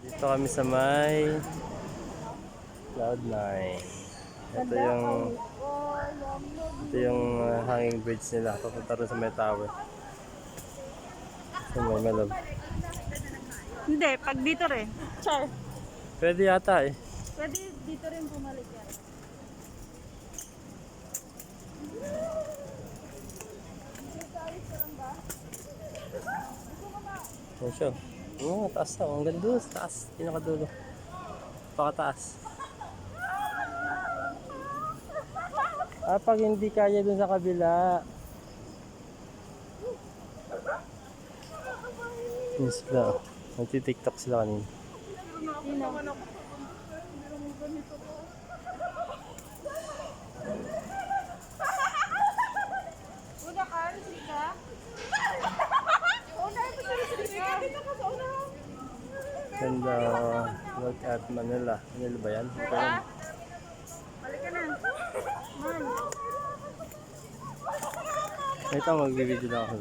Dito kami sa may Cloud9. Ito yung hanging bridge nila. Papunta rin sa may tower. Sa may Malab. Hindi, pag dito rin. Char. Pwede yata eh. Pwede dito rin bumalik yan. Yan siya. Taas na. Ang ganda doon. Taas. Pinakadulo. Pakataas. Pag hindi kaya dun sa kabila. Yun sila. Nagtitiktok sila kanina. Una ka, Sika. Una, Sika. Dito ka sa una. Ganda. Look at Manila. Manila ba yan? Balik ka na. Man. Ito, magbibideo lang ako.